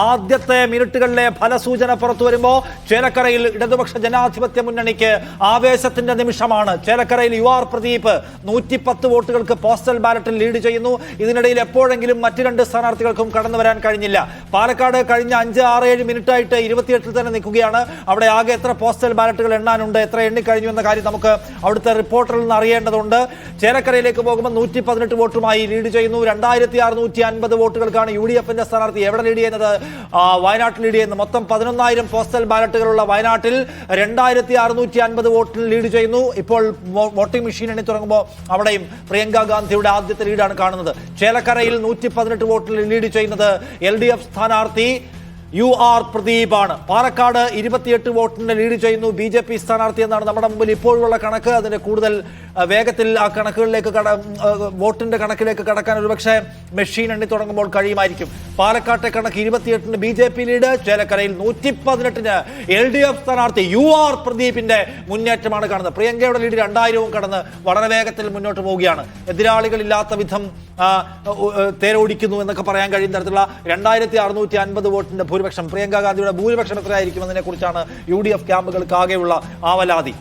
ആദ്യത്തെ മിനിറ്റുകളിലെ ഫലസൂചന പുറത്തു വരുമ്പോൾ ചേലക്കരയിൽ ഇടതുപക്ഷ ജനാധിപത്യ മുന്നണിക്ക് ആവേശത്തിന്റെ നിമിഷമാണ്. ചേലക്കരയിൽ UR പ്രദീപ് 110 വോട്ടുകൾക്ക് പോസ്റ്റൽ ബാലറ്റിൽ ലീഡ് ചെയ്യുന്നു. ഇതിനിടയിൽ എപ്പോഴെങ്കിലും മറ്റു രണ്ട് സ്ഥാനാർത്ഥികൾക്കും കടന്നു വരാൻ കഴിഞ്ഞില്ല. പാലക്കാട് കഴിഞ്ഞ 5, 6, 7 മിനിറ്റായിട്ട് 28 തന്നെ നിൽക്കുകയാണ്. അവിടെ ആകെ എത്ര പോസ്റ്റൽ ബാലറ്റുകൾ എണ്ണാനുണ്ട്, എത്ര എണ്ണിക്കഴിഞ്ഞു എന്ന കാര്യം നമുക്ക് അവിടുത്തെ റിപ്പോർട്ടറിൽ നിന്ന് അറിയേണ്ടതുണ്ട്. ചേലക്കരയിലേക്ക് പോകുമ്പോൾ 118 വോട്ടുമായി ലീഡ് ചെയ്യുന്നു. 2650 വോട്ടുകൾക്കാണ് UDFന്റെ സ്ഥാനാർത്ഥി എവിടെ ലീഡ് ചെയ്യുന്നത്? വയനാട്ടിൽ ലീഡ് ചെയ്യുന്നു. മൊത്തം 11,000 പോസ്റ്റൽ ബാലറ്റുകളുള്ള വയനാട്ടിൽ 2650 വോട്ടിൽ ലീഡ് ചെയ്യുന്നു. ഇപ്പോൾ വോട്ടിംഗ് മെഷീൻ എണ്ണി തുടങ്ങുമ്പോൾ അവിടെയും പ്രിയങ്ക ഗാന്ധിയുടെ ആദ്യത്തെ ലീഡാണ് കാണുന്നത്. ചേലക്കരയിൽ 118 വോട്ടിൽ ലീഡ് ചെയ്യുന്നത് LDF സ്ഥാനാർത്ഥി UR പ്രദീപ് ആണ്. പാലക്കാട് 28 വോട്ടിന് ലീഡ് ചെയ്യുന്നു BJP സ്ഥാനാർത്ഥി എന്നാണ് നമ്മുടെ മുമ്പിൽ ഇപ്പോഴുള്ള കണക്ക്. അതിന്റെ കൂടുതൽ വേഗത്തിൽ ആ കണക്കുകളിലേക്ക് വോട്ടിന്റെ കണക്കിലേക്ക് കടക്കാൻ ഒരുപക്ഷെ മെഷീൻ എണ്ണി തുടങ്ങുമ്പോൾ കഴിയുമായിരിക്കും. പാലക്കാട്ടെ കണക്ക് 28-ന് BJP ലീഡ്, ചേലക്കരയിൽ 118-ന് LDF സ്ഥാനാർത്ഥി UR പ്രദീപിന്റെ മുന്നേറ്റമാണ് കാണുന്നത്. പ്രിയങ്കയുടെ ലീഡ് 2000-വും കടന്ന് വളരെ വേഗത്തിൽ മുന്നോട്ട് പോവുകയാണ്. എതിരാളികളില്ലാത്ത വിധം തേരോടിക്കുന്നു എന്നൊക്കെ പറയാൻ കഴിയുന്ന തരത്തിലുള്ള 2650 വോട്ടിന്റെ ഭൂരിപക്ഷം. പ്രിയങ്ക ഗാന്ധിയുടെ ഭൂരിപക്ഷം എത്രയായിരിക്കുമെന്നതിനെ കുറിച്ചാണ് UDF ക്യാമ്പുകൾക്ക് ആകെയുള്ള ആവലാതി.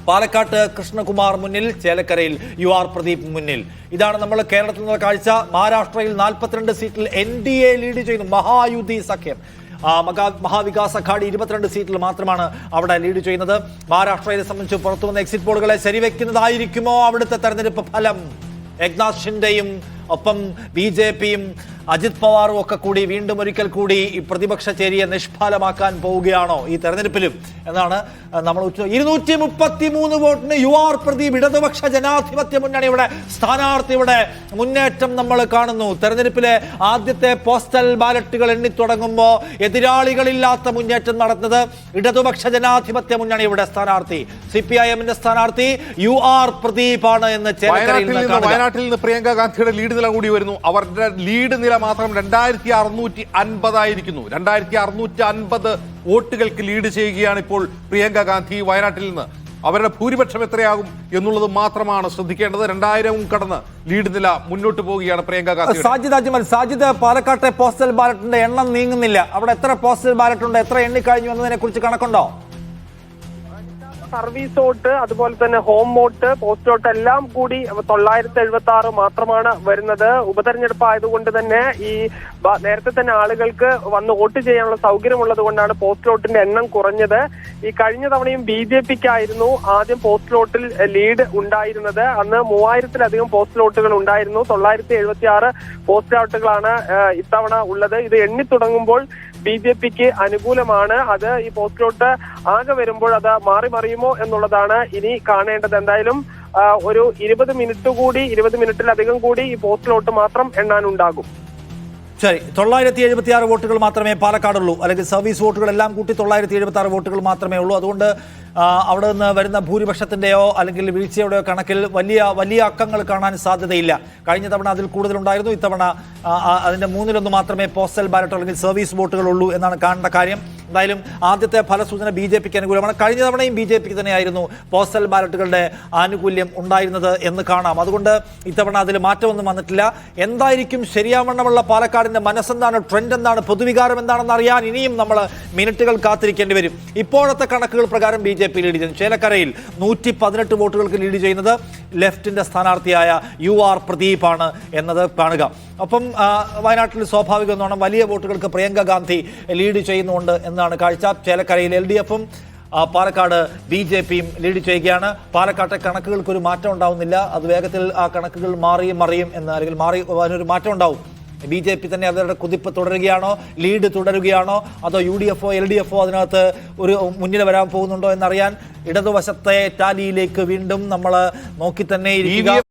പാലക്കാട്ട് കൃഷ്ണകുമാർ മുന്നിൽ, ചേലക്കരയിൽ UR പ്രദീപ് മുന്നിൽ. ഇതാണ് നമ്മൾ കേരളത്തിൽ നിന്നുള്ള കാഴ്ച. മഹാരാഷ്ട്രയിൽ 42 സീറ്റിൽ NDA ലീഡ് ചെയ്യുന്നു. മഹായുതി സഖ്യം, മഹാവികാസ് അഘാടി 22 സീറ്റിൽ മാത്രമാണ് അവിടെ ലീഡ് ചെയ്യുന്നത്. മഹാരാഷ്ട്രയെ സംബന്ധിച്ച് പുറത്തുവന്ന എക്സിറ്റ് പോളുകളെ ശരിവെക്കുന്നതായിരിക്കുമോ അവിടുത്തെ തെരഞ്ഞെടുപ്പ് ഫലം? ഏക്നാഥ് ഷിൻഡെയും ഒപ്പം BJPയും അജിത് പവാറും ഒക്കെ കൂടി വീണ്ടും ഒരിക്കൽ കൂടി ഈ പ്രതിപക്ഷ ചേരിയെ നിഷ്ഫലമാക്കാൻ പോവുകയാണോ ഈ തെരഞ്ഞെടുപ്പിലും എന്നാണ് നമ്മൾ 233 വോട്ടിന് UR പ്രദീപ് ഇടതുപക്ഷ ജനാധിപത്യ മുന്നണിയുടെ സ്ഥാനാർത്ഥിയുടെ മുന്നേറ്റം നമ്മൾ കാണുന്നു. തെരഞ്ഞെടുപ്പിലെ ആദ്യത്തെ പോസ്റ്റൽ ബാലറ്റുകൾ എണ്ണിത്തുടങ്ങുമ്പോൾ എതിരാളികളില്ലാത്ത മുന്നേറ്റം നടത്തുന്നത് ഇടതുപക്ഷ ജനാധിപത്യ മുന്നണിയുടെ സ്ഥാനാർത്ഥി CPIMന്റെ സ്ഥാനാർത്ഥി UR പ്രദീപ് ആണ് എന്ന് വയനാട്ടിൽ നിന്ന് പ്രിയങ്ക ഗാന്ധിയുടെ ലീഡ് നില കൂടി വരുന്നു. അവരുടെ ലീഡ് നില മാത്രം 2650 ആയിരിക്കുന്നു. 2650 വോട്ടുകൾക്ക് ലീഡ് ചെയ്യുകയാണ് ഇപ്പോൾ പ്രിയങ്ക ഗാന്ധി വയനാട്ടിൽ നിന്ന്. അവരുടെ ഭൂരിപക്ഷം എത്രയാകും എന്നുള്ളത് മാത്രമാണ് ശ്രദ്ധിക്കേണ്ടത്. 2000-വും കടന്ന് ലീഡ് നില മുന്നോട്ട് പോവുകയാണ് പ്രിയങ്ക ഗാന്ധി. സാജിദ് അജ്മൽ, സാജിദ്, പാലക്കാട്ടെ പോസ്റ്റൽ ബാലറ്റിന്റെ എണ്ണം നീങ്ങുന്നില്ല. അവിടെ എത്ര പോസ്റ്റൽ ബാലറ്റ് ഉണ്ട്, എത്ര എണ്ണിക്കഴിഞ്ഞു എന്നതിനെ കുറിച്ച് കണക്കുണ്ടോ? സർവീസ് വോട്ട്, അതുപോലെ തന്നെ ഹോം വോട്ട്, പോസ്റ്റ് വോട്ട് എല്ലാം കൂടി 976 മാത്രമാണ് വരുന്നത്. ഉപതെരഞ്ഞെടുപ്പ് ആയതുകൊണ്ട് തന്നെ ഈ നേരത്തെ തന്നെ ആളുകൾക്ക് വന്ന് വോട്ട് ചെയ്യാനുള്ള സൗകര്യമുള്ളത് കൊണ്ടാണ് പോസ്റ്റ് വോട്ടിന്റെ എണ്ണം കുറഞ്ഞത്. ഈ കഴിഞ്ഞ തവണയും BJPക്കായിരുന്നു ആദ്യം പോസ്റ്റ് വോട്ടിൽ ലീഡ് ഉണ്ടായിരുന്നത്. അന്ന് 3000-ലധികം പോസ്റ്റ് വോട്ടുകൾ ഉണ്ടായിരുന്നു. 976 പോസ്റ്റ് വോട്ടുകളാണ് ഇത്തവണ ഉള്ളത്. ഇത് എണ്ണി തുടങ്ങുമ്പോൾ BJPക്ക് അനുകൂലമാണ്. അത് ഈ പോസ്റ്റ് വോട്ട് ആകെ വരുമ്പോൾ അത് മാറി മറിയുമോ എന്നുള്ളതാണ് ഇനി കാണേണ്ടത്. എന്തായാലും ഒരു 20 മിനിറ്റിലധികം കൂടി ഈ പോസ്റ്റ് വോട്ട് മാത്രം എണ്ണാനുണ്ടാകും. ശരി, 976 വോട്ടുകൾ മാത്രമേ പാലക്കാടുള്ളൂ, അല്ലെങ്കിൽ സർവീസ് വോട്ടുകൾ എല്ലാം കൂട്ടി 976 വോട്ടുകൾ മാത്രമേ ഉള്ളൂ. അതുകൊണ്ട് അവിടെ നിന്ന് വരുന്ന ഭൂരിപക്ഷത്തിൻ്റെയോ അല്ലെങ്കിൽ വീഴ്ചയുടെയോ കണക്കിൽ വലിയ അക്കങ്ങൾ കാണാൻ സാധ്യതയില്ല. കഴിഞ്ഞ തവണ അതിൽ കൂടുതലുണ്ടായിരുന്നു. ഇത്തവണ അതിൻ്റെ 1/3 മാത്രമേ പോസ്റ്റൽ ബാലറ്റ് അല്ലെങ്കിൽ സർവീസ് വോട്ടുകൾ ഉള്ളൂ എന്നാണ് കാണേണ്ട കാര്യം. എന്തായാലും ആദ്യത്തെ ഫലസൂചന BJPക്ക് അനുകൂലമാണ്. കഴിഞ്ഞ തവണയും BJPക്ക് തന്നെയായിരുന്നു പോസ്റ്റൽ ബാലറ്റുകളുടെ ആനുകൂല്യം ഉണ്ടായിരുന്നത് എന്ന് കാണാം. അതുകൊണ്ട് ഇത്തവണ അതിൽ മാറ്റമൊന്നും വന്നിട്ടില്ല. എന്തായിരിക്കും ശരിയാവണ്ണമുള്ള പാലക്കാടിന്റെ മനസ്സെന്താണ്, ട്രെൻഡ് എന്താണ്, പൊതുവികാരം എന്താണെന്ന് അറിയാൻ ഇനിയും നമ്മൾ മിനിറ്റുകൾ കാത്തിരിക്കേണ്ടി വരും. ഇപ്പോഴത്തെ കണക്കുകൾ പ്രകാരം BJP ലീഡ് ചെയ്യുന്നു. ചേലക്കരയിൽ 118 വോട്ടുകൾക്ക് ലീഡ് ചെയ്യുന്നത് ലെഫ്റ്റിന്റെ സ്ഥാനാർത്ഥിയായ UR പ്രദീപ് ആണ് എന്നത് കാണുക. ഒപ്പം വയനാട്ടിൽ സ്വാഭാവികമെന്നോണം വലിയ വോട്ടുകൾക്ക് പ്രിയങ്ക ഗാന്ധി ലീഡ് ചെയ്യുന്നുണ്ട് എന്നാണ് കാഴ്ച. ചേലക്കരയിൽ LDFും പാലക്കാട് BJPയും ലീഡ് ചെയ്യുകയാണ്. പാലക്കാട്ടെ കണക്കുകൾക്കൊരു മാറ്റം ഉണ്ടാവുന്നില്ല. അത് വേഗത്തിൽ ആ കണക്കുകൾ മറിയും എന്ന്, അല്ലെങ്കിൽ അതിനൊരു മാറ്റം ഉണ്ടാവും. BJP തന്നെ അവരുടെ കുതിപ്പ് തുടരുകയാണോ, ലീഡ് തുടരുകയാണോ, അതോ UDFോ LDFോ അതിനകത്ത് ഒരു മുന്നിൽ വരാൻ പോകുന്നുണ്ടോ എന്നറിയാൻ ഇടതുവശത്തെ ടാലിയിലേക്ക് വീണ്ടും നമ്മൾ നോക്കി തന്നെ ഇരിക്കുക.